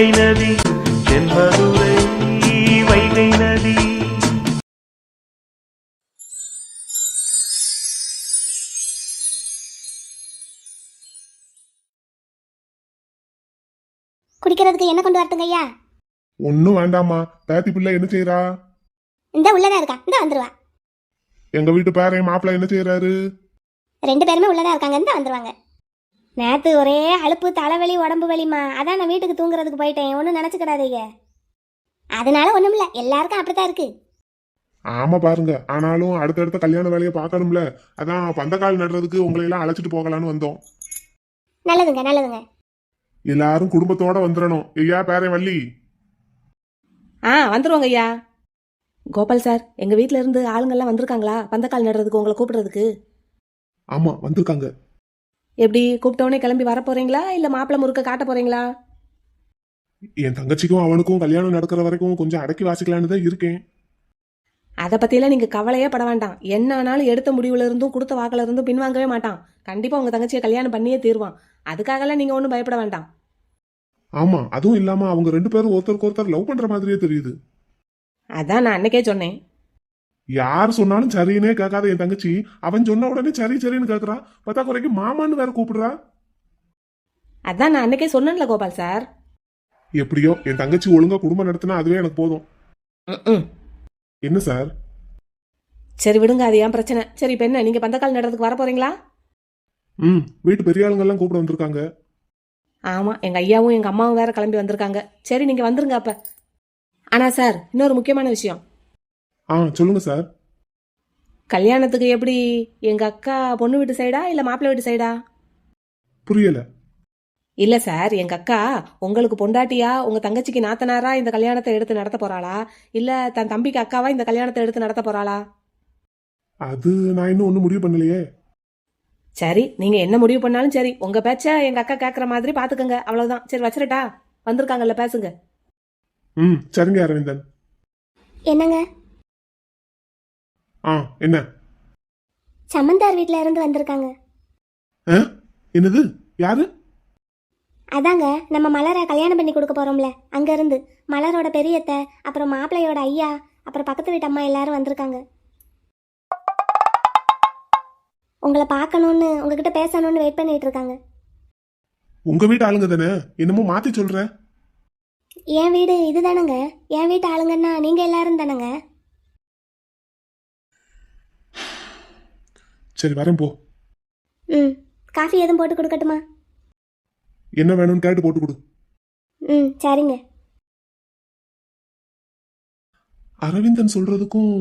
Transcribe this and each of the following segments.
வைகை நதி தென்மதுரை வைகை நதி. குடிக்கிறதுக்கு என்ன கொண்டு வரட்டுங்க ஐயா? ஒன்னும் வேண்டாமா. பேத்தி பிள்ளை என்ன செய்யறா? இந்த உள்ளதா இருக்கா, இந்த வந்துருவா. எங்க வீட்டு பேரன் மாப்பிள்ள என்ன செய்யறாரு? 2 பேருமே உள்ளதா இருக்காங்க, இந்த வந்துருவாங்க. நேத்து ஒரே அலுப்பு, தலைவலி, உடம்பு வலிமா, அதான் நான் வீட்டுக்கு தூங்குறதுக்கு போயிட்டேன். ஒன்றும் நினைச்சுக்கிடாதீங்க. அதனால ஒண்ணும் இல்ல, எல்லாருக்கும் அப்படித்தான் இருக்கு. ஆமா பாருங்க, ஆனாலும் அடுத்தடுத்த கல்யாண வேலையை பார்க்கணும்ல, அதான் பந்தக்கால் நடுறதுக்கு உங்களை எல்லாம் அழைச்சிட்டு போகலான்னு வந்தோம். நல்லதுங்க நல்லதுங்க. எல்லாரும் குடும்பத்தோட வந்துடணும். ஐயா பேரன் வள்ளி. வந்துருவாங்க ஐயா. கோபால் சார், எங்க வீட்ல இருந்து ஆளுங்கெல்லாம் வந்திருக்காங்களா பந்தக்கால் நடுறதுக்கு உங்களை கூப்பிடுறதுக்கு? ஆமா வந்திருக்காங்க. எப்படி கூப்பிட்டவனே கிளம்பி வர போறீங்களா இல்ல மாப்பிள்ளை முறுக்க காட்ட போறீங்களா? என் தங்கச்சிக்கும் அவனுக்கும் கல்யாணம் நடக்கிற வரைக்கும் கொஞ்சம் அடக்கி வாசிக்கலான்னு தான் இருக்கேன். அதை பத்தியெல்லாம் நீங்க கவலையே பட வேண்டாம். என்ன ஆனாலும் எடுத்த முடிவுல இருந்தும் கொடுத்த வாக்குல இருந்தும் பின்வாங்கவே மாட்டான். கண்டிப்பா உங்க தங்கச்சியை கல்யாணம் பண்ணியே தீர்வான். அதுக்காகலாம் நீங்க ஒன்றும் பயப்பட வேண்டாம். ஆமா, அதுவும் இல்லாம அவங்க 2 பேரும் ஒருத்தருக்கு ஒருத்தர் லவ் பண்ற மாதிரியே தெரியுது. அதான் நான் அன்னைக்கே சொன்னேன். யார் சொன்னாலும் சரின்னே கேட்காத என் தங்கச்சி அவன் சொன்ன உடனே சரி சரின்னு கேக்குறா. பத்தா குறைக்கு மாமான்னு வேற கூப்பிடுறா. அதான் நான் அன்னைக்கே சொன்னேன்ல கோபால் சார். எப்படியோ என் தங்கச்சி ஒழுங்கா குடும்பம் நடத்தினா அதுவே எனக்கு போதும். என்ன சார்? சரி விடுங்க, அது ஏன் பிரச்சனை. சரி இப்ப என்ன, நீங்க பந்தக்கால் நடுறதுக்கு வர போறீங்களா? வீட்டு பெரிய ஆளுங்கெல்லாம் கூப்பிட வந்திருக்காங்க. ஆமா, எங்க ஐயாவும் எங்க அம்மாவும் வேற கிளம்பி வந்திருக்காங்க. சரி நீங்க வந்துருங்க அப்ப. ஆனா சார், இன்னொரு முக்கியமான விஷயம். சொல்லுங்க சார். கல்யாணத்துக்கு எப்படி, எங்க அக்கா பொண்ணு வீட்டு சைடா இல்ல மாப்பிள்ளை வீட்டு சைடா? புரியல. இல்ல சார், எங்க அக்கா உங்களுக்கு பொண்டாட்டியா உங்க தங்கச்சிக்கு நாத்தனாரா இந்த கல்யாணத்தை எடுத்து நடத்த போறாளா இல்ல தன் தம்பிக்கு அக்காவா இந்த கல்யாணத்தை எடுத்து நடத்த போறாளா? அது நான் இன்னும் ஒன்னும் முடிவு பண்ணலையே. சரி, நீங்க என்ன முடிவு பண்ணாலும் சரி, உங்க பேச்ச எங்க அக்கா கேக்குற மாதிரி பாத்துக்கங்க, அவ்வளவுதான். சரி வச்சிரட்டா? வந்திருக்காங்கல்ல, பேசுங்க. சரிங்க அரவிந்தன். என்னங்க? என்ன? சமந்தார் வீட்ல இருந்து வந்திருக்காங்க. என்னது? யாரு? அதாங்க, நம்ம மலரை கல்யாணம் பண்ணி கொடுக்க போறோம்ல, அங்க இருந்து மலரோட பெரியத்தை, அப்புறம் மாப்பிள்ளையோட ஐயா, அப்புறம் பக்கத்து வீட்டு அம்மா எல்லாரும் வந்திருக்காங்க. உங்களை பார்க்கணும்னு, உங்ககிட்ட பேசணும்னு வெயிட் பண்ணிட்டு இருக்காங்க. உங்க வீட்டு ஆளுங்க தானே? என்னமோ மாத்தி சொல்ற. என் வீடு இதுதானங்க. என் வீட்டு ஆளுங்கன்னா நீங்க எல்லாரும் தானங்க. சரி வரேன் போ. காஃபி எதுவும் போட்டு கொடுக்கட்டுமா? என்ன வேணும்னு கேட்டு போட்டு கொடு. சரிங்க. அரவிந்தன் சொல்றதுக்கும்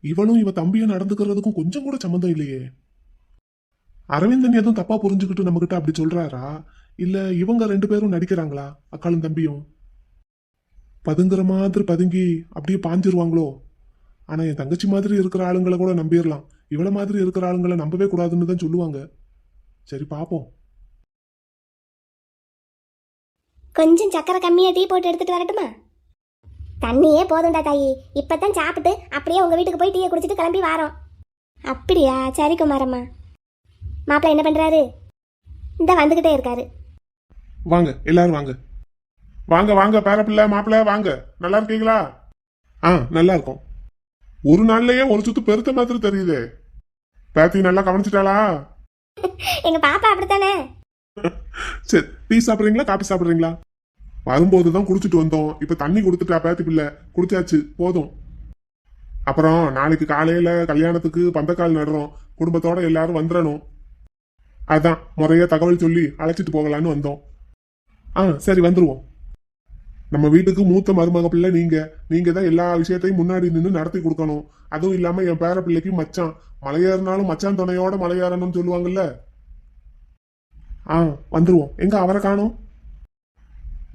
இவளும் இவ தம்பியும் நடந்துக்கிறதுக்கும் கொஞ்சம் கூட சம்மந்தம் இல்லையே. அரவிந்தன் எதுவும் தப்பா புரிஞ்சுக்கிட்டு நம்ம கிட்ட அப்படி சொல்றாரா இல்ல இவங்க 2 பேரும் நடிக்கிறாங்களா? அக்காளும் தம்பியும் பதுங்குற மாதிரி பதுங்கி அப்படியே பாஞ்சிருவாங்களோ? ஆனா என் தங்கச்சி மாதிரி இருக்கிற ஆளுங்களை கூட நம்பிடலாம், இவள மாதிரி இருக்கிற ஆளுங்களை நம்பவே கூடாதுன்னு தான் சொல்லுவாங்க. சரி பாப்போம். கொஞ்சம் சக்கரை கம்மியா டீ போட்டு எடுத்துட்டு வரட்டுமா? தண்ணியே போதும்டா தாயி, இப்பதான் சாப்பிட்டு அப்படியே உங்க வீட்டுக்கு போய் டீயை குடிச்சிட்டு கிளம்பி வாரோம். அப்படியா? சரி குமாரம்மா. மாப்பிள்ளை என்ன பண்றாரு? இந்த வந்துகிட்டே இருக்காரு. வாங்க எல்லாரும் வாங்க. வாங்க வாங்க பேரப்பிள்ளை மாப்பிள்ளை வாங்க. நல்லா இருக்கீங்களா? நல்லா இருக்கும். ஒரு நாள்லயே ஒரு சுத்து பெருத்த மாதிரி தெரியுதே. பேத்தி நல்லா கவனிச்சிட்டாளா? எங்க பாப்பா அப்படித்தானே. சரி, டீ சாப்பிடுறீங்களா காபி சாப்பிடுறீங்களா? வரும்போதுதான் குடிச்சிட்டு வந்தோம். இப்ப தண்ணி கொடுத்துட்டா பேத்தி பிள்ளை, குடிச்சாச்சு போதும். அப்புறம் நாளைக்கு காலையில கல்யாணத்துக்கு பந்தக்கால் நடுறோம், குடும்பத்தோட எல்லாரும் வந்துடணும். அதான் முறைய தகவல் சொல்லி அழைச்சிட்டு போகலான்னு வந்தோம். சரி வந்துருவோம். நம்ம வீட்டுக்கு மூத்த மருமக பிள்ளை நீங்க தான் எல்லா விஷயத்தையும் முன்னாடி நின்று நடத்தி கொடுக்கணும். அதுவும் இல்லாம என் பேர பிள்ளைக்கு மச்சான், மலையேறினாலும் மச்சான் துணையோட மலையேறணும்னு சொல்லுவாங்கல்ல. வந்துருவோம். எங்க அவரை காணோம்?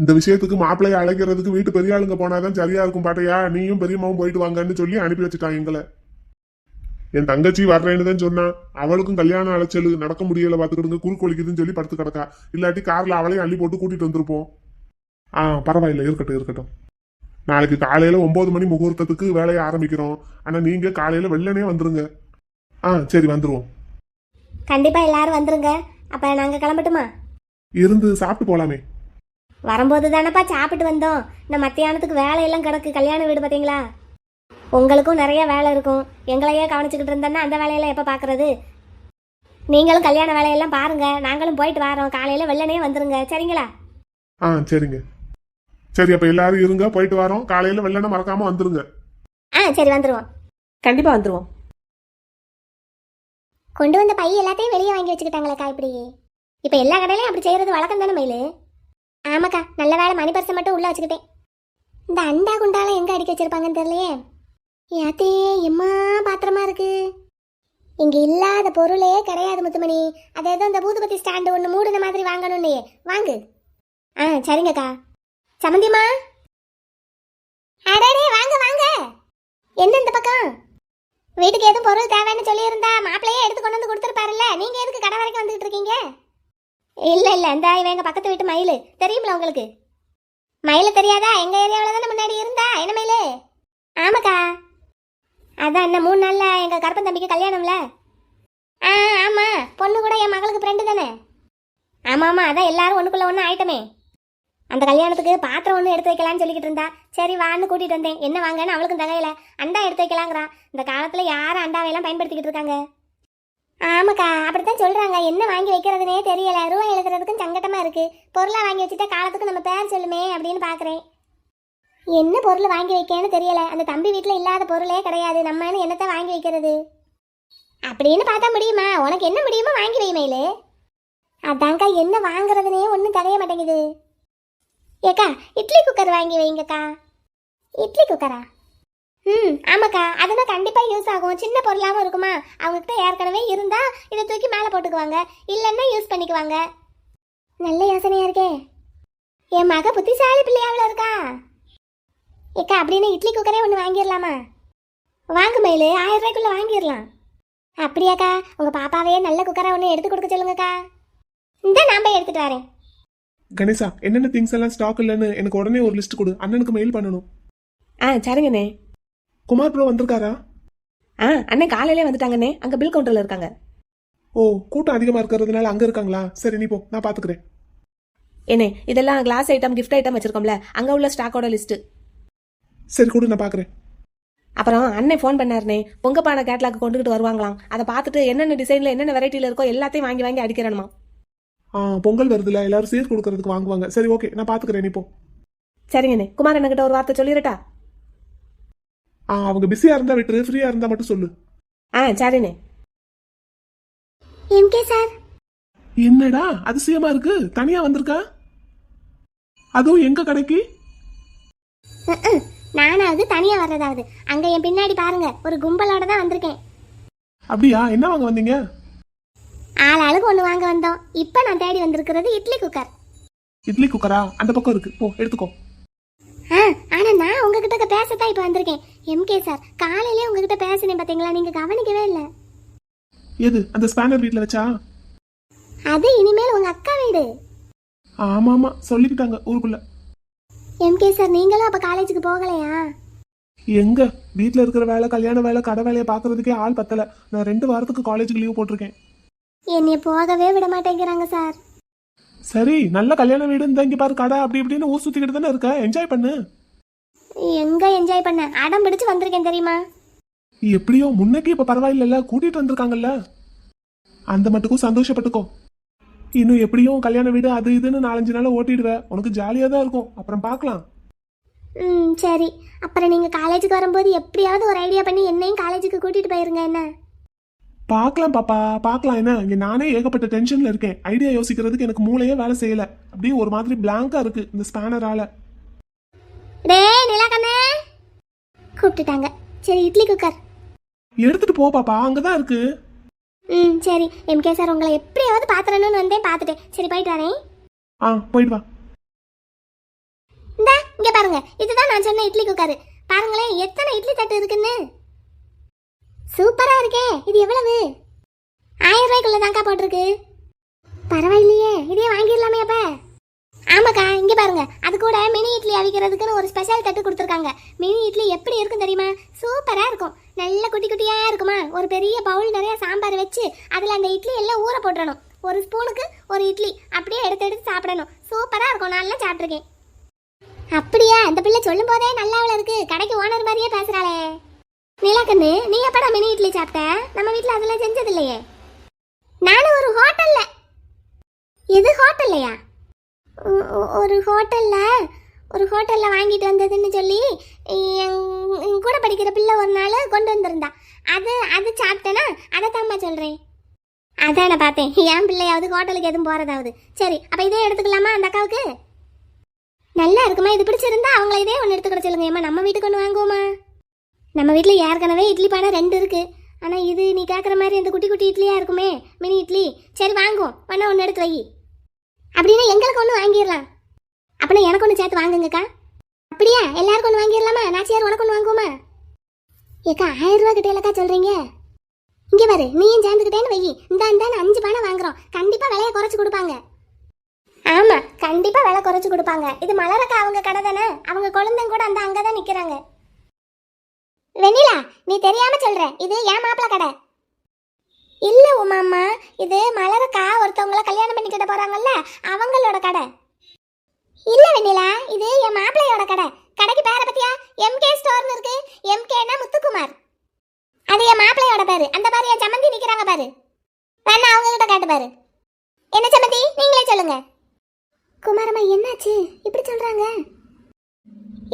இந்த விஷயத்துக்கு மாப்பிள்ளைய அழைக்கிறதுக்கு வீட்டு பெரிய ஆளுங்க போனாதான் சரியா இருக்கும் பாட்டையா, நீயும் பெரியம்மாவும் போயிட்டு வாங்கன்னு சொல்லி அனுப்பி வச்சுட்டாங்க எங்களை. என் தங்கச்சி வர்றேன்னு தான் சொன்னா, அவளுக்கும் கல்யாணம் அழைச்சலு நடக்க முடியல பாத்துக்கிடுங்க, குறுக்கொலிக்குதுன்னு சொல்லி படுத்து கிடக்கா. இல்லாட்டி கார்ல அவளையும் அள்ளி போட்டு கூட்டிட்டு வந்திருப்போம். பரவாயில்ல, இருக்கட்டும். நாளைக்கு காலையில 9 மணி முகூர்த்தத்துக்கு வேலையை ஆரம்பிக்கிறோம். ஆனா நீங்க காலையில வெள்ளனே வந்துருங்க. சரி வந்துருவோம். கண்டிப்பா எல்லாரும் வந்துருங்க. அப்ப நாங்க கிளம்பட்டுமா? இருந்து சாப்பிட்டு போலாமே. வரும்போது தானப்பா சாப்பிட்டு வந்தோம். இந்த மத்தியானத்துக்கு வேலையெல்லாம் கிடக்கு. கல்யாண வீடு பார்த்தீங்களா, உங்களுக்கும் நிறைய வேலை இருக்கும். எங்களையே கவனிச்சுக்கிட்டு இருந்தோன்னா அந்த வேலையெல்லாம் எப்போ பார்க்கறது? நீங்களும் கல்யாண வேலையெல்லாம் பாருங்க, நாங்களும் போயிட்டு வரோம். காலையில் வெள்ளனே வந்துருங்க, சரிங்களா? ஆ சரிங்க. சரி அப்ப எல்லாரும் இருங்க, போயிட்டு வரோம். காலையில வெள்ளன மறக்காம வந்துருங்க. சரி வந்துருவோம். கண்டிப்பாக வந்துடுவோம். கொண்டு வந்த பை எல்லாத்தையும் வெளியே வாங்கி வச்சுக்கிட்டாங்களேக்கா. இப்படி இப்போ எல்லா கடையிலையும் அப்படி செய்யறது வழக்கம் தானே மயிலு? ஆமாக்கா, நல்ல வேலை மணி பர்ஸை மட்டும் உள்ள வச்சுக்கிட்டேன். இந்த அண்டா குண்டாலாம் எங்க அடிக்க வச்சிருப்பாங்கன்னு தெரியலையே. யாத்தே எம்மா பாத்திரமா இருக்கு. இங்க இல்லாத பொருளே கிடையாது முத்துமணி. அது ஏதோ இந்த பூதுபதி ஸ்டாண்டு ஒன்று மூடுன மாதிரி வாங்கணும்னே. வாங்கு. சரிங்கக்கா. சமந்தியம்மா, அடடே வாங்க வாங்க. என்ன இந்த பக்கம்? வீட்டுக்கு எதுவும் பொருள் தேவைன்னு சொல்லியிருந்தா மாப்பிள்ளையே எடுத்து கொண்டு வந்து கொடுத்துருப்பாருல்ல. நீங்க எதுக்கு கடை வரைக்கும் வந்துட்டு இருக்கீங்க? இல்ல இந்த இவங்க பக்கத்து வீட்டு மயிலு தெரியுமில உங்களுக்கு? மயில தெரியாதா? எங்க ஏரியாவில் தானே முன்னாடி இருந்தா. என்ன மயிலு? ஆமாக்கா, அதான் என்ன 3 நாள்ல எங்க கருப்பன் தம்பிக்கு கல்யாணம்ல. ஆமா, பொண்ணு கூட என் மகளுக்கு ஃப்ரெண்டு தானே. ஆமா அதான் எல்லாரும் ஒண்ணுக்குள்ள ஒண்ணு ஆயிட்டமே. அந்த கல்யாணத்துக்கு பாத்திரம் ஒன்று எடுத்து வைக்கலான்னு சொல்லிக்கிட்டு இருந்தா. சரி வான்னு கூட்டிட்டு வந்தேன். என்ன வாங்கன்னு அவளுக்கும் தகையில. அண்டா எடுத்து வைக்கலாங்கிறா. இந்த காலத்துல யாரும் அண்டாவையெல்லாம் பயன்படுத்திக்கிட்டு இருக்காங்க. ஆமாக்கா, அப்படித்தான் சொல்றாங்க. என்ன வாங்கி வைக்கிறதுனே தெரியல. ரூபாய் எழுதுறதுக்கும் சங்கட்டமா இருக்கு. பொருளா வாங்கி வச்சுட்டா காலத்துக்கு நம்ம பேர் சொல்லுமே அப்படின்னு பாக்குறேன். என்ன பொருள் வாங்கி வைக்கன்னு தெரியல. அந்த தம்பி வீட்டுல இல்லாத பொருளே கிடையாது. நம்மன்னு என்னத்தை வாங்கி வைக்கிறது அப்படின்னு பார்த்தா முடியுமா? உனக்கு என்ன முடியுமோ வாங்கி வை மயிலு. அதான்க்கா, என்ன வாங்குறதுனே ஒன்றும் தெரிய மாட்டேங்குது. ஏக்கா, இட்லி குக்கர் வாங்கி வைங்கக்கா. இட்லி குக்கரா? ஆமாக்கா, அதுதான் கண்டிப்பாக யூஸ் ஆகும். சின்ன பொருளாகவும் இருக்குமா. அவங்ககிட்ட ஏற்கனவே இருந்தா இதை தூக்கி மேலே போட்டுக்குவாங்க, இல்லைன்னா யூஸ் பண்ணிக்குவாங்க. நல்ல யோசனையா இருக்கே. என் மக புத்திசாலி பிள்ளையாவில் இருக்கா. ஏக்கா, அப்படின்னு இட்லி குக்கரே ஒன்று வாங்கிடலாமா? வாங்க மயிலு, 1000 ரூபாய்க்குள்ள வாங்கிடலாம். அப்படியாக்கா? உங்கள் பாப்பாவே நல்ல குக்கரை ஒன்று எடுத்து கொடுக்க சொல்லுங்கக்கா. இந்த நான் போய் எடுத்துட்டு வரேன். கணேசா, என்னென்ன திங்ஸ் எல்லாம் ஸ்டாக் இல்லைன்னு எனக்கு உடனே ஒரு லிஸ்ட் கொடு. அண்ணனுக்கு மெயில் பண்ணணும். சரிங்கண்ணே. குமார் ப்ரோ வந்திருக்காரா? அண்ணே காலையிலே வந்துட்டாங்கண்ணே. அங்கே பில் கவுண்டரில் இருக்காங்க. ஓ, கூட்டம் அதிகமாக இருக்கிறதுனால அங்கே இருக்காங்களா? சரி நீ போ, நான் பார்த்துக்கிறேன். ஏண்ணே, இதெல்லாம் கிளாஸ் ஐட்டம், கிஃப்ட் ஐட்டம் வச்சிருக்கோம்ல, அங்கே உள்ள ஸ்டாக்கோட லிஸ்ட்டு. சரி கொடு, நான் பார்க்குறேன். அப்புறம் அண்ணே ஃபோன் பண்ணாருனே, பொங்கப்பானை கேட்லாக் கொண்டுகிட்டு வருவாங்களாம். அதை பார்த்துட்டு என்னென்ன டிசைனில் என்னென்ன வெரைட்டியில் இருக்கோ எல்லாத்தையும் வாங்கி வாங்கி அடிக்கிறேனுமா. பொங்கல் வருதுல, எல்லாரும் சேர்த்து கொடுக்கறதுக்கு வாங்குவாங்க. சரி ஓகே, நான் பார்த்துக்கிறேன். நீ போ. சரிங்கண்ணே. குமார் அண்ணகிட்ட ஒரு வார்த்தை சொல்லிடட்டா? அவங்க பிஸியா இருந்தா விட்டுரு, ஃப்ரீயா இருந்தா மட்டும் சொல்லு. சரிண்ணே. எம்கே சார், என்னடா அதிசயமா இருக்கு, தனியா வந்திருக்கா? அதுவும் எங்க கடைக்கு? நானாவது தனியா வர்றதாவது. அங்க என் பின்னாடி பாருங்க, ஒரு கும்பலோட தான் வந்திருக்கேன். அப்படியா? என்ன வாங்க வந்தீங்க? ஆளாளுக்கு ஒன்று வாங்க வந்தோம். இப்போ நான் தேடி வந்திருக்கிறது இட்லி குக்கர். இட்லி குக்கரா? அந்த பக்கம் இருக்கு, போ எடுத்துக்கோ. ஆனா நான் உங்ககிட்ட பேசத்தான் இப்போ வந்திருக்கேன். எம்கே சார், காலையிலே உங்ககிட்ட பேசினேன் பாத்தீங்களா, நீங்க கவனிக்கவே இல்லை. எது? அந்த ஸ்பேனர் வீட்ல வச்சா? அது இனிமேல் உங்க அக்கா வீடு. ஆமா சொல்லிக்கிட்டாங்க ஊருக்குள்ள. எம்கே சார், நீங்களும் அப்ப காலேஜுக்கு போகலையா? எங்க வீட்ல இருக்கிற வேலை, கல்யாண வேலை, கடை வேலையை பாக்குறதுக்கே ஆள் பத்தல. நான் 2 வாரத்துக்கு காலேஜுக்கு லீவ் போட்டிருக்கேன். என்னைய போகவே விட மாட்டேங்கிறாங்க சார். சரி, நல்ல கல்யாண வீடு இருந்தா இங்க பாரு, கடை அப்படி இப்படின்னு ஊர் சுத்திக்கிட்டு தானே இருக்க. என்ஜாய் பண்ணு. எங்க என்ஜாய் பண்ண? அடம் பிடிச்சு வந்திருக்கேன் தெரியுமா. எப்படியோ முன்னைக்கு இப்ப பரவாயில்ல, கூட்டிட்டு வந்திருக்காங்கல்ல, அந்த மட்டுக்கும் சந்தோஷப்பட்டுக்கோ. இன்னும் எப்படியும் கல்யாண வீடு அது இதுன்னு 4-5 நாள் ஓட்டிடுவேன். உனக்கு ஜாலியா தான் இருக்கும். அப்புறம் பார்க்கலாம். சரி. அப்புறம் நீங்க காலேஜுக்கு வரும்போது எப்படியாவது ஒரு ஐடியா பண்ணி என்னையும் காலேஜுக்கு கூட்டிட்டு போயிருங்க. என்ன? பார்க்கலாம் பாப்பா, பார்க்கலாம். என்ன இங்க நானே ஏகப்பட்ட டென்ஷன்ல இருக்கேன். ஐடியா யோசிக்கிறதுக்கு எனக்கு மூளையே வேலை செய்யல. அப்படியே ஒரு மாதிரி பிளாங்கா இருக்கு இந்த ஸ்பேனரால. டேய் நிலாக்கண்ணே, கூப்பிட்டுட்டாங்க. சரி, இட்லி குக்கர் எடுத்துட்டு போ பாப்பா, அங்கதான் இருக்கு. சரி எம்கே சார், உங்களை எப்படியாவது பாத்துறணும்னு வந்தேன், பார்த்துட்டேன். சரி போயிட்டு வரேன். போயிட்டு வா. இந்தா இங்க பாருங்க, இதுதான் நான் சொன்ன இட்லி குக்கர். பாருங்களேன் எத்தனை இட்லி தட்டு இருக்குன்னு. சூப்பரா இருக்கே. இது எவ்வளவு? 1000 ரூபாய்க்குள்ள தான்க்கா போட்டிருக்கு. பரவாயில்லையே, இதே வாங்கிடலாமே அப்ப. ஆமாக்கா, இங்க பாருங்க, அது கூட மினி இட்லி அவிக்கிறதுக்குன்னு ஒரு ஸ்பெஷல் தட்டு கொடுத்துருக்காங்க. மினி இட்லி எப்படி இருக்கும் தெரியுமா? சூப்பரா இருக்கும். நல்ல குட்டி குட்டியா இருக்குமா. ஒரு பெரிய பவுல் நிறைய சாம்பார் வச்சு அதுல அந்த இட்லி எல்லாம் ஊற போட்டுறணும். ஒரு ஸ்பூனுக்கு ஒரு இட்லி அப்படியே எடுத்து எடுத்து சாப்பிடணும். சூப்பரா இருக்கும். நல்லா சாப்பிட்ருக்கேன். அப்படியா? இந்த பிள்ளை சொல்லும் போதே நல்லாவில் இருக்கு. கடைக்கு ஓனர் மாதிரியே பேசுறாளே. நிலக்கண்ணு, நீ எப்படா மினி இட்லி சாப்பிட்ட? நம்ம வீட்டில் அதெல்லாம் செஞ்சது இல்லையே. நானும் ஒரு ஹோட்டல்ல. இது ஹோட்டல்லையா? ஒரு ஹோட்டல்ல வாங்கிட்டு வந்ததுன்னு சொல்லி என் கூட படிக்கிற பிள்ளை ஒரு நாள் கொண்டு வந்திருந்தா. அது சாப்பிட்டேன்னா அதை தாம்மா சொல்றேன். அதான் நான் பார்த்தேன். என் பிள்ளையாவது ஹோட்டலுக்கு எதுவும் போறதாவது. சரி, அப்ப இதே எடுத்துக்கலாமா? அந்த அக்காவுக்கு நல்லா இருக்குமா? இது பிடிச்சிருந்தா அவங்கள இதே ஒன்று எடுத்துக்கிட சொல்லுங்க. ஏமா நம்ம வீட்டுக்கு ஒன்று வாங்குவோமா? நம்ம வீட்டில் ஏற்கனவே இட்லி பானை 2 இருக்கு. ஆனால் இது நீ கேட்குற மாதிரி அந்த குட்டி குட்டி இட்லியா இருக்குமே, மினி இட்லி. சரி வாங்குவோம். வேணா ஒன்று எடுத்து வை. அப்படின்னா எங்களுக்கு ஒன்று வாங்கிடலாம். அப்படின்னா எனக்கு ஒன்று சேர்த்து வாங்குங்கக்கா. அப்படியா? எல்லாருக்கும் ஒன்று வாங்கிடலாமா? நாச்சியார் உனக்கு ஒன்று வாங்குவோமா? ஏக்கா 1000 ரூபா கிட்டே இல்லக்கா சொல்றீங்க. இங்கே பாரு, நீயும் சேர்ந்துக்கிட்டேன்னு வை. இந்தான்னு 5 பானை வாங்குறோம். கண்டிப்பா விலையை குறைச்சு கொடுப்பாங்க. ஆமா, கண்டிப்பா விலை குறைச்சு கொடுப்பாங்க. இது மலரக்கா அவங்க கடை தானே. அவங்க குழந்தைங்க கூட அந்த அங்கதான் நிக்கிறாங்க. வெண்ணிலா, நீ தெரியாம சொல்ற, இது என் மாப்பிள்ள கடை இல்ல உமாம்மா. இது மலரக்கா ஒருத்தவங்கள கல்யாணம் பண்ணிக்கிட்ட போறாங்கல்ல, அவங்களோட கடை. இல்ல வெண்ணிலா, இது என் மாப்பிள்ளையோட கடை. கடைக்கு பேரை பத்தியா? MK ஸ்டோர்னு இருக்கு. MKனா முத்துக்குமார். அது என் மாப்பிள்ளையோட பேரு. அந்த பாரு என் சம்மந்தி நிக்கிறாங்க பாரு. வேணா அவங்க கிட்ட கேட்டு பாரு. என்ன சம்மந்தி, நீங்களே சொல்லுங்க. குமாரம்மா, என்னாச்சு இப்படி சொல்றாங்க?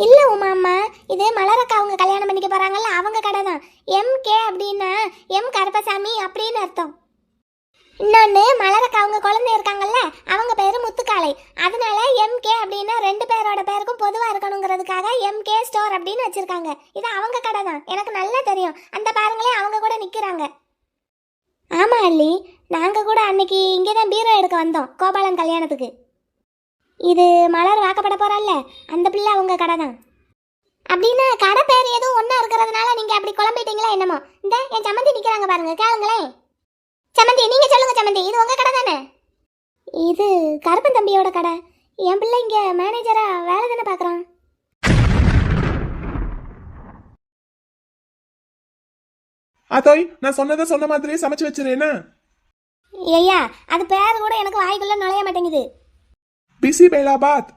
இல்ல உமாம்மா, இது மலரக்கா அவங்க கல்யாணம் பண்ணிக்க போறாங்கல்ல, அவங்க கடை தான். MK அப்படின்னா எம் கருப்பசாமி அப்படின்னு அர்த்தம். இன்னொன்னு, மலரக்கா அவங்க குழந்தை இருக்காங்கல்ல, அவங்க பேரு முத்துக்காளை. அதனால MK அப்படின்னா 2 பேரோட பேருக்கும் பொதுவா இருக்கணுங்கிறதுக்காக MK ஸ்டோர் அப்படின்னு வச்சிருக்காங்க. இது அவங்க கடை தான். எனக்கு நல்லா தெரியும். அந்த பாருங்களே, அவங்க கூட நிக்கிறாங்க. ஆமா அள்ளி, நாங்க கூட அன்னைக்கு இங்கேதான் பீரோ எடுக்க வந்தோம் கோபாலன் கல்யாணத்துக்கு. இது மலர் வாக்கப்பட போறாள்ல, அந்த பிள்ளை அவங்க கடை தான். அப்படின்னா கடை பேர் எதுவும் ஒன்னா இருக்கிறதுனால நீங்க அப்படி குழம்பிட்டீங்களா என்னமோ? இந்த என் சம்மந்தி நிக்கிறாங்க பாருங்க, கேளுங்களேன். சம்மந்தி, நீங்க சொல்லுங்க சம்மந்தி, இது உங்க கடை தானே? இது கருப்பன் தம்பியோட கடை. என் பிள்ளை இங்க மேனேஜரா வேலை தானே பாக்குறான். அதோய், நான் சொன்னதை சொன்ன மாதிரியே சமைச்சு வச்சிருக்கேனா? ஐயா, அது பேர் கூட எனக்கு வாய்க்குள்ள நுழைய மாட்டேங்குது. பிசி பேலாபாத்.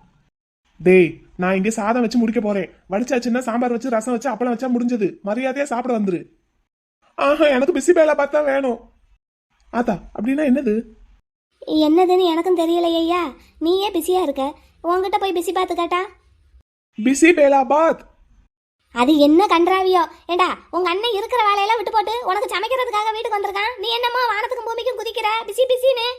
டேய், நான் இங்கே சாதம் வச்சு முடிக்க போறேன். வடிச்சாச்சுன்னா சாம்பார் வச்சு ரசம் வச்சு அப்பளம் வச்சா முடிஞ்சது. மரியாதையா சாப்பிட வந்துரு. ஆஹா, எனக்கு பிசி பேலாபாத் தான் வேணும். ஆத்தா, அப்படின்னா என்னது? என்னதுன்னு எனக்கும் தெரியலையா. நீயே பிஸியா இருக்க, உங்ககிட்ட போய் பிஸி பார்த்து கேட்டா? பிசி பேலாபாத். அது என்ன கன்றாவியோ? ஏண்டா, உங்க அண்ணன் இருக்கிற வேலையெல்லாம் விட்டு போட்டு உனக்கு சமைக்கிறதுக்காக வீட்டுக்கு வந்திருக்கான். நீ என்னமோ வானத்துக்கும் பூமிக்கும் குதிக்கிற பிஸி பிஸின்னு.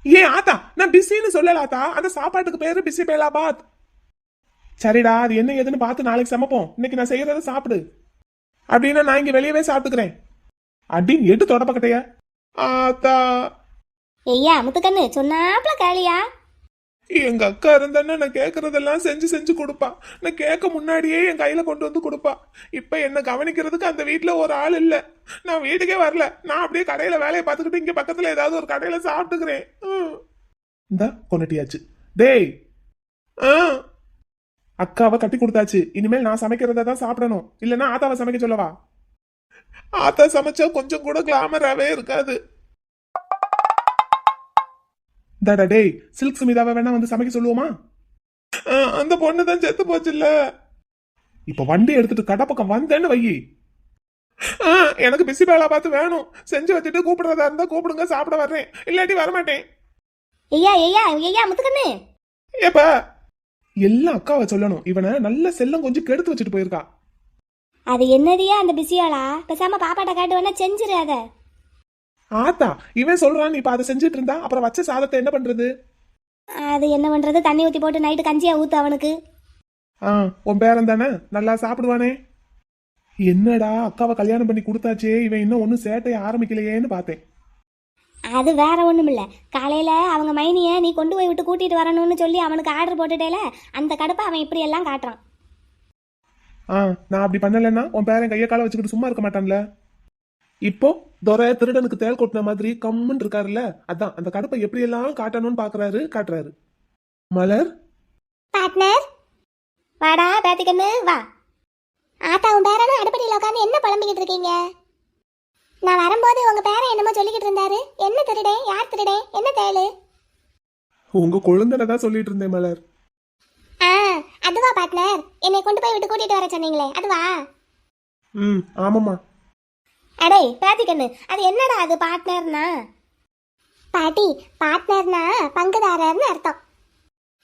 ஏன் ஆத்தா, நான் பிஸின்னு சொல்லலாத்தா. அந்த சாப்பாட்டுக்கு பேரு பிசி பேலாபாத். சரிடா, அது என்ன ஏதுன்னு பார்த்து நாளைக்கு சமைப்போம். இன்னைக்கு நான் செய்யறத சாப்பிடு. அப்படின்னா நான் இங்க வெளியவே சாப்பிட்டுக்கிறேன். அப்படின்னு எட்டு தொடப்பக்கட்டைய. ஆத்தா. ஐயா முத்துக்கண்ணு, சொன்னாப்ல கேளியா? எங்க அக்கா இருந்தானே நான் கேட்கறதெல்லாம் செஞ்சு செஞ்சு கொடுப்பா. நான் கேட்க முன்னாடியே என் கையில கொண்டு வந்து கொடுப்பா. இப்ப என்ன கவனிக்கிறதுக்கு அந்த வீட்டுல ஒரு ஆள் இல்ல. நான் வீட்டுக்கே வரல. நான் அப்படியே கடையில வேலையை பார்த்துக்கிட்டு இங்க பக்கத்துல ஏதாவது ஒரு கடையில சாப்பிட்டுக்கிறேன். இந்த கொண்டுட்டியாச்சு. டேய், அக்காவை கட்டி கொடுத்தாச்சு. இனிமேல் நான் சமைக்கிறத தான் சாப்பிடணும். இல்லைன்னா ஆத்தாவை சமைக்க சொல்லவா? ஆத்தா சமைச்சா கொஞ்சம் கூட கிளாமராகவே இருக்காது. தாடா டேய், சில்க் சுமிதாவை வேணா வந்து சமைக்க சொல்லுவோமா? அந்த பொண்ணு தான் செத்து போச்சு இல்ல. இப்ப வண்டி எடுத்துட்டு கடை பக்கம் வந்தேன்னு வை. எனக்கு பிசி வேலை பார்த்து வேணும். செஞ்சு வச்சுட்டு கூப்பிடுறதா இருந்தா கூப்பிடுங்க, சாப்பிட வர்றேன். இல்லாட்டி வரமாட்டேன். ஐயா ஐயா ஐயா முத்துக்கண்ணு, ஏப்பா எல்லாம் அக்காவை சொல்லணும். இவனை நல்ல செல்லம் கொஞ்சம் கெடுத்து வச்சுட்டு போயிருக்கா. அது என்னதியா அந்த பிஸியாளா? பேசாம பாப்பாட்ட காட்டு வேணா செஞ்சிரு அத. ஆத்தா, இவன் சொல்றான் இப்ப அதை செஞ்சுட்டு இருந்தா அப்புறம் வச்ச சாதத்தை என்ன பண்றது? அது என்ன பண்றது? தண்ணி ஊத்தி போட்டு நைட்டு கஞ்சியா ஊத்து அவனுக்கு. உன் பேரன் தானே, நல்லா சாப்பிடுவானே. என்னடா, அக்காவை கல்யாணம் பண்ணி கொடுத்தாச்சே, இவன் இன்னும் ஒன்னும் சேட்டைய ஆரம்பிக்கலையேன்னு பார்த்தேன். அது வேற ஒண்ணும் இல்ல. காலையில அவங்க மைனிய நீ கொண்டு போய் விட்டு கூட்டிட்டு வரணும்னு சொல்லி அவனுக்கு ஆர்டர் போட்டுட்டேல, அந்த கடுப்பை அவன் இப்படி எல்லாம் காட்டுறான். நான் அப்படி பண்ணலன்னா உன் பேரன் கைய கால வச்சுக்கிட்டு சும்மா இருக்க மாட்டான்ல. இப்போ துரை திருடனுக்கு தேல் கொட்டின மாதிரி கம்முன்னு இருக்காருல்ல, அதான் அந்த கடுப்பை எப்படி எல்லாம் காட்டணும்னு காட்டுறாரு. மலர் பார்ட்னர், வாடா பேத்திக்கண்ணு வா. ஆத்தா உன் பேரனும் அடுப்படியில் உட்காந்து என்ன புலம்பிக்கிட்டு இருக்கீங்க? நான் வரும்போது உங்க பேரன் என்னமோ சொல்லிக்கிட்டு இருந்தாரு. என்ன திருடே, யார் திருடே, என்ன தேளு? உங்க கொழுந்தனை தான் சொல்லிட்டு இருந்தேன் மலர். ஆ, அதுவா பார்ட்னர்? என்னை கொண்டு போய் விட்டு கூட்டிட்டு வர சொன்னீங்களே, அதுவா? ஆமாம்மா. அடே பாத்தி கண்ணு, அது என்னடா அது பார்ட்னர்னா? பாட்டி, பார்ட்னர்னா பங்குதாரர்னு அர்த்தம்.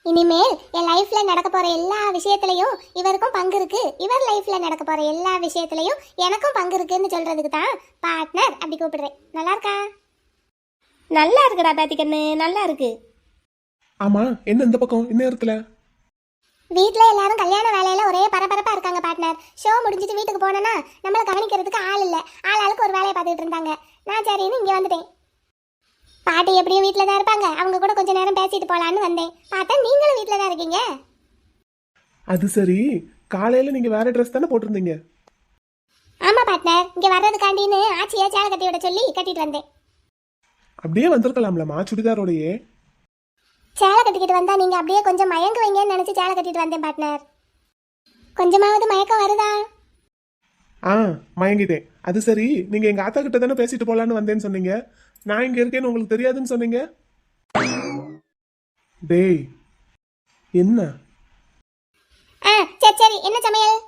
இனிமேல் என் லைஃப்ல நடக்க போற எல்லா விஷயத்திலையும் இவருக்கும் பங்கு இருக்கு, இவர் லைஃப்ல நடக்க போற எல்லா விஷயத்திலையும் எனக்கும் பங்கு இருக்குன்னு சொல்றதுக்கு தான் பார்ட்னர் அப்படி கூப்பிடுறேன். நல்லா இருக்கா? நல்லா இருக்குடா பாத்தி கண்ணு, நல்லா இருக்கு. ஆமா, என்ன இந்த பக்கம் இந்நேரத்துல? வீட்ல எல்லாரும் கல்யாண வேலையில ஒரே பரபரப்பா இருக்காங்க பார்ட்னர். ஷோ முடிஞ்சிட்டு வீட்டுக்கு போனேன்னா நம்மள கவனிக்கிறதுக்கு ஆள் இல்ல. ஆளுக்கு ஒரு வேலையை பார்த்துட்டு இருந்தாங்க. நான் சரின்னு இங்க வந்துட்டேன். பாட்டி எப்படியும் வீட்ல தான் இருப்பாங்க, அவங்க கூட கொஞ்ச நேரம் பேசிட்டு போலான்னு வந்தேன். பார்த்தா நீங்களும் வீட்ல தான் இருக்கீங்க. அது சரி, காலையில நீங்க வேற ட்ரெஸ் தானே போட்டிருந்தீங்க? ஆமா பார்ட்னர், இங்க வர்றதுக்காண்டின்னு ஆச்சியா சேலை கட்டி விட சொல்லி கட்டிட்டு வந்தேன். அப்படியே வந்திருக்கலாம்லம்மா சுடிதாரோடையே. சேலை கட்டிக்கிட்டு வந்தா நீங்க அப்படியே கொஞ்சம் மயங்க வைங்கன்னு நினைச்சு சேலை கட்டிட்டு வந்தேன் பார்ட்னர். கொஞ்சமாவது மயக்கம் வருதா? மயங்கிட்டேன். அது சரி, நீங்க எங்க ஆத்தா கிட்ட தானே பேசிட்டு போலான்னு வந்தேன்னு சொன்னீங்க. நான் இங்க இருக்கேன்னு உங்களுக்கு தெரியாதுன்னு சொன்னீங்க. டேய், என்ன? சரி சரி, என்ன சமையல்?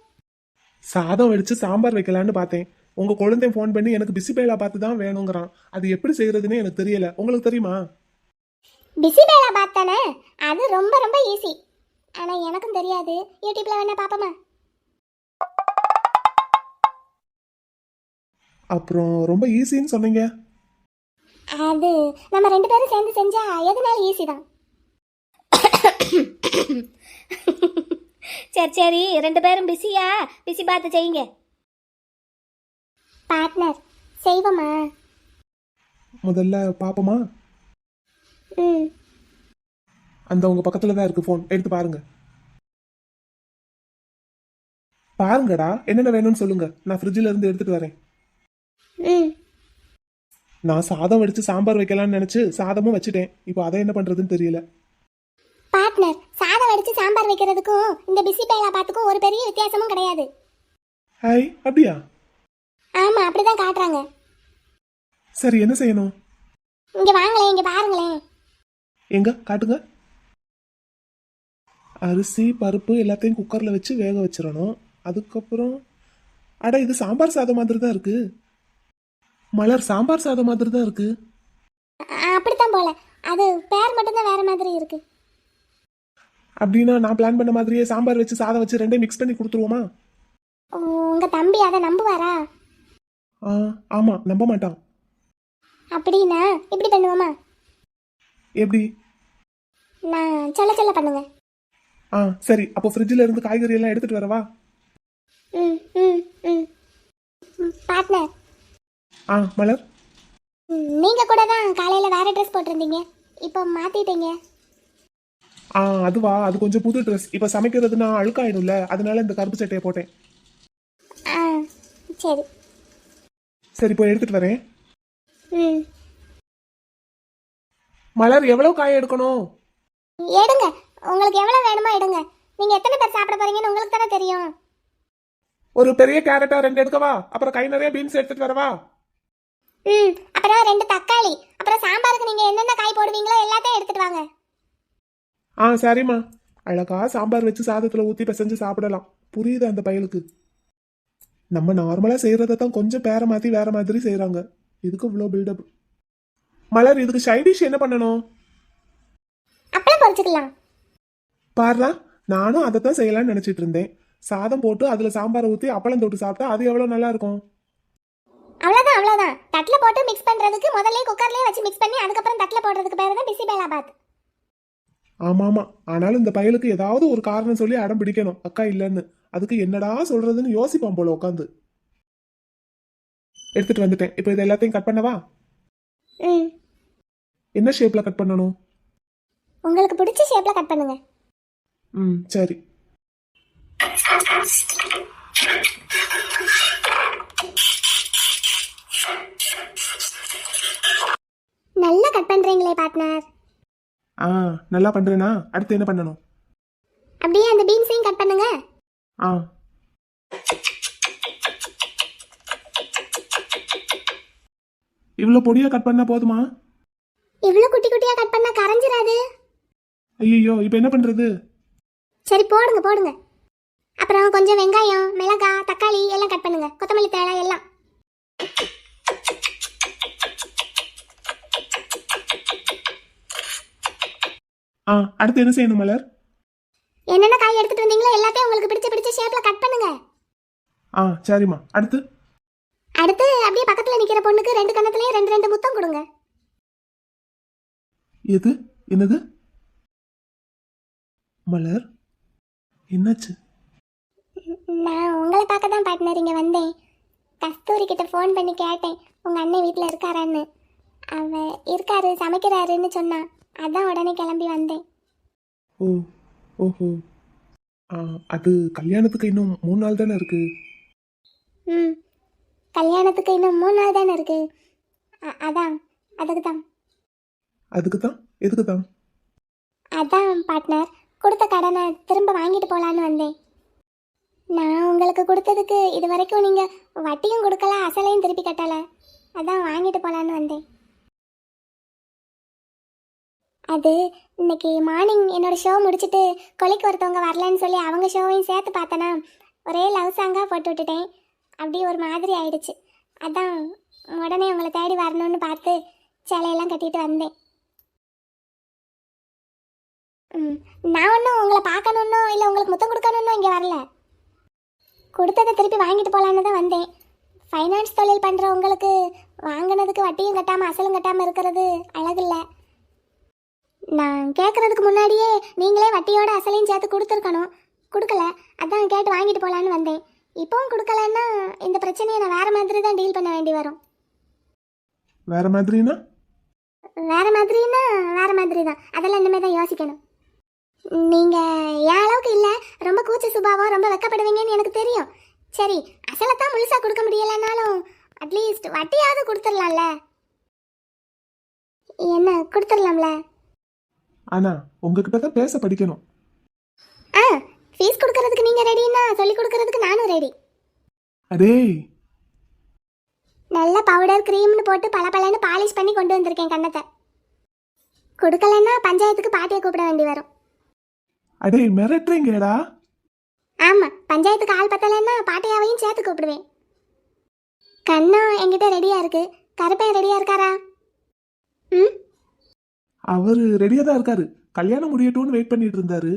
சாதம் வடிச்சு சாம்பார் வைக்கலான்னு பார்த்தேன். உங்க குழந்தை ஃபோன் பண்ணி எனக்கு பிசிபேலா பார்த்து தான் வேணுங்கிறான். அது எப்படி செய்யறதுன்னு எனக்கு தெரியல. உங்களுக்கு தெரியுமா? பிசிபேலா பாத் தானே, அது ரொம்ப ரொம்ப ஈஸி. ஆனா எனக்கும் தெரியாது. யூடியூப்ல வேணா பாப்போமா? அப்புறம் ரொம்ப ஈஸின்னு சொன்னீங்க. அது நம்ம ரெண்டு பேரும் சேர்ந்து செஞ்சா எதுனாலும் ஈஸி தான். சரி சரி, ரெண்டு பேரும் பிஸியா? பிஸி பார்த்து செய்யுங்க. பார்ட்னர், செய்வோமா? முதல்ல பாப்போமா? அந்த உங்க பக்கத்துல தான் இருக்கு போன், எடுத்து பாருங்க. பாருங்கடா, என்னென்ன வேணும்னு சொல்லுங்க, நான் ஃப்ரிட்ஜில் இருந்து எடுத்துட்டு வரேன். நான் சாதம் வடிச்சு சாம்பார் வைக்கலாம்னு நினைச்சு சாதமும் வச்சுட்டேன். இப்போ அதை என்ன பண்றதுன்னு தெரியல. பார்ட்னர், சாதம் வடிச்சு சாம்பார் வைக்கிறதுக்கும் இந்த பிசிபேலா பாத்துக்கும் ஒரு பெரிய வித்தியாசமும் கிடையாது. ஹாய், அப்படியா? ஆமா, அப்படிதான் காட்டுறாங்க. சரி, என்ன செய்யணும்? இங்க வாங்களேன், இங்க பாருங்களேன். எங்க காட்டுங்க. அரிசி பருப்பு எல்லாத்தையும் குக்கர்ல வச்சு வேக வச்சிடணும். அதுக்கப்புறம் அட, இது சாம்பார் சாதம் மாதிரி தான் இருக்கு. மலர், சாம்பார் சாதம் மாதிரி தான் இருக்கு. அப்படித்தான் போல, அது பேர் மட்டும்தான் வேற மாதிரி இருக்கு. அப்படின்னா நான் பிளான் பண்ண மாதிரியே சாம்பார் வச்சு சாதம் வச்சு ரெண்டையும் மிக்ஸ் பண்ணி கொடுத்துருவோமா? உங்க தம்பி அதை நம்புவாரா? ஆமா, நம்ப மாட்டான். அப்படின்னா இப்படி பண்ணுவோமா? எப்படி? நான் சொல்ல சொல்ல பண்ணுங்க. சரி, அப்போ ஃப்ரிட்ஜில் இருந்து காய்கறி எல்லாம் எடுத்துட்டு வரவா? பார்ட்னர், மலர், நீங்க கூட தான் காலையில வேற ட்ரெஸ் போட்டிருந்தீங்க, இப்போ மாத்திட்டீங்க. அதுவா? அது கொஞ்சம் புது ட்ரெஸ். இப்போ சமைக்கிறதுனா அழுக்காயிடும்ல, அதனால இந்த கருப்பு சட்டையை போட்டேன். சரி சரி, இப்போ எடுத்துட்டு வரேன். மலர், எவ்வளவு காய் எடுக்கணும்? எடுங்க, உங்களுக்கு எவ்வளவு வேணுமோ எடுங்க. நீங்க எத்தனை பேர் சாப்பிட போறீங்கன்னு உங்களுக்கு தானே தெரியும். ஒரு பெரிய கேரட்டா 2 எடுக்கவா? அப்புறம் கை நிறைய பீன்ஸ் எடுத்துட்டு வரவா? அப்புறம் 2 தக்காளி, அப்புறம் சாம்பாருக்கு நீங்க என்னென்ன காய் போடுவீங்களோ எல்லாத்தையும் எடுத்துட்டு வாங்க. சரிம்மா. அழகா சாம்பார் வச்சு சாதத்துல ஊத்தி பிசைஞ்சு சாப்பிடலாம். புரியுது அந்த பயலுக்கு. நம்ம நார்மலா செய்யறத தான் கொஞ்சம் பேர மாத்தி வேற மாதிரி செய்யறாங்க. இதுக்கு இவ்வளோ பில்டப். மலர், இதுக்கு சைடிஷ் என்ன பண்ணணும்? அப்பளம் பொரிச்சுக்கலாம். பாருடா, நானும் அதை தான் செய்யலாம்னு நினைச்சிட்டு இருந்தேன். சாதம் போட்டு அதுல சாம்பாரை ஊத்தி அப்பளம் தொட்டு சாப்பிட்டா அது எவ்வளவு நல்லா இருக்கும். அவ்வளவுதான். தட்டுல போட்டு மிக்ஸ் பண்றதுக்கு முதல்ல குக்கர்லயே வச்சு மிக்ஸ் பண்ணி அதுக்கப்புறம் தட்டுல போடுறதுக்கு பேரு தான் பிசிபேலா பாத். ஆமாமா, ஆனாலும் இந்த பயலுக்கு ஏதாவது ஒரு காரணம் சொல்லி அடம் பிடிக்கணும், அக்கா இல்லைன்னு. அதுக்கு என்னடா சொல்றதுன்னு யோசிப்பான் போல உட்காந்து. எடுத்துட்டு வந்துட்டேன். இப்போ இது எல்லாத்தையும் கட் பண்ணவா? என்ன ஷேப்ல கட் பண்ணணும்? உங்களுக்கு பிடிச்ச ஷேப்ல கட் பண்ணுங்க. சரி. நல்லா கட் பண்றீங்களே பார்ட்னர். நல்லா பண்றேனா? அடுத்து என்ன பண்ணணும்? அப்படியே அந்த பீன்ஸையும் கட் பண்ணுங்க. இவ்வளவு பொடியா கட் பண்ணா போதுமா? இவ்வளோ குட்டி குட்டியா கட் பண்ணா கரைஞ்சிராது. ஐயோ, இப்ப என்ன பண்றது? சரி போடுங்க போடுங்க. அப்புறம் கொஞ்சம் வெங்காயம், மிளகாய், தக்காளி எல்லாம் கட் பண்ணுங்க. கொத்தமல்லி தழை எல்லாம். அடுத்து என்ன செய்யணும் மலர்? என்னென்ன காய் எடுத்துட்டு வந்தீங்களோ எல்லாத்தையும் உங்களுக்கு பிடிச்ச பிடிச்ச ஷேப்ல கட் பண்ணுங்க. சரிம்மா. அடுத்து அடுத்து அப்படியே பக்கத்துல நிக்கிற பொண்ணுக்கு 2 கண்ணத்துலயும் 2 முத்தம் கொடுங்க. எது? என்னது மலர்? என்னாச்சு? நான் உங்களை பார்க்க தான் பார்ட்னர் இங்கே வந்தேன். கஸ்தூரி கிட்ட ஃபோன் பண்ணி கேட்டேன் உங்கள் அண்ணன் வீட்டில் இருக்காரான்னு. அவ இருக்காரு, சமைக்கிறாருன்னு சொன்னான். அதான் உடனே கிளம்பி வந்தேன். ஓஹோ. அது கல்யாணத்துக்கு இன்னும் 3 நாள் தானே இருக்கு. கல்யாணத்துக்கு இன்னும் 3 நாள் தானே இருக்கு. அதான் அதுக்கு தான்? எதுக்கு தான்? அதான் பார்ட்னர், கொடுத்த கடனை திரும்ப வாங்கிட்டு போகலான்னு வந்தேன். நான் உங்களுக்கு கொடுத்ததுக்கு இது வரைக்கும் நீங்கள் வட்டியும் கொடுக்கல, அசலையும் திருப்பி கட்டலை. அதான் வாங்கிட்டு போகலான்னு வந்தேன். அது இன்னைக்கு மார்னிங் என்னோட ஷோ முடிச்சுட்டு கொலைக்கு ஒருத்தவங்க வரலன்னு சொல்லி அவங்க ஷோவையும் சேர்த்து பார்த்தனா ஒரே லவ் சாங்காக போட்டு விட்டுட்டேன். அப்படி ஒரு மாதிரி ஆயிடுச்சு. அதான் உடனே உங்களை தேடி வரணும்னு பார்த்து சேலையெல்லாம் கட்டிட்டு வந்தேன். நான் ஒன்றும் உங்களை பார்க்கணுன்னோ இல்லை உங்களுக்கு முத்தம் கொடுக்கணுன்னோ இங்கே வரல. கொடுத்ததை திருப்பி வாங்கிட்டு போகலான்னு தான் வந்தேன். ஃபைனான்ஸ் தொழில் பண்ணுற உங்களுக்கு வாங்கினதுக்கு வட்டியும் கட்டாமல் அசலும் கட்டாமல் இருக்கிறது அழகில்லை. நான் கேட்குறதுக்கு முன்னாடியே நீங்களே வட்டியோட அசலையும் சேர்த்து கொடுத்துருக்கணும். கொடுக்கல, அதான் கேட்டு வாங்கிட்டு போகலான்னு வந்தேன். இப்போவும் கொடுக்கலன்னா இந்த பிரச்சனையை நான் வேறு மாதிரி தான் டீல் பண்ண வேண்டி வரும். வேறு மாதிரினா வேறு மாதிரி தான். அதெல்லாம் இனிமேல் தான் யோசிக்கணும். நீங்கள் என் அளவுக்கு இல்லை, ரொம்ப கூச்ச சுபாவம், ரொம்ப வெக்கப்படுவீங்கன்னு எனக்கு தெரியும். சரி, அசலைத்தான் முழுசாக கொடுக்க முடியலைன்னாலும் அட்லீஸ்ட் வட்டியாவது கொடுத்துடலாம்ல. என்ன கொடுத்துடலாம்ல? ஆனா உங்ககிட்ட தான் பேச படிக்கணும். ஃபீஸ் கொடுக்கறதுக்கு நீங்கள் ரெடின்னா சொல்லி கொடுக்கறதுக்கு நானும் ரெடி. அதே நல்ல பவுடர் க்ரீம்னு போட்டு பளபளன்னு பாலிஷ் பண்ணி கொண்டு வந்திருக்கேன் கண்ணத்தை. கொடுக்கலன்னா பஞ்சாயத்துக்கு பாட்டியை கூப்பிட வேண்டி வரும். அடே மிரட்டுறீங்கடா. ஆமாம், பஞ்சாயத்துக்கு ஆள் பத்தலைன்னா பாட்டியாவையும் சேர்த்து கூப்பிடுவேன். கண்ணம் என்கிட்ட ரெடியாக இருக்கு. கருப்பையன் ரெடியாக இருக்காரா? அவரு ரெடியா தான் இருக்காரு. கல்யாணம் முடியட்டும்னு வெயிட் பண்ணிட்டு இருந்தாரு.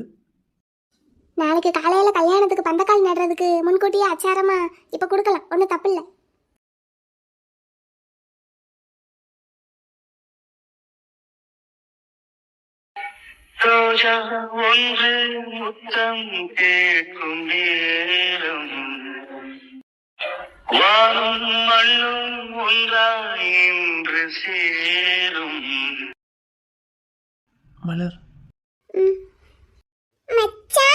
நாளைக்கு காலையில் கல்யாணத்துக்கு பந்தக்கால் நடுறதுக்கு முன்கூட்டியே அச்சாரமா இப்போ கொடுக்கலாம், ஒன்றும் தப்பு இல்லை. ரோஜா ஒன்று முத்தம் கேட்கும் நேரம், வானும் மண்ணும் ஒன்றாய் என்று சேரும். மலர் மச்சான்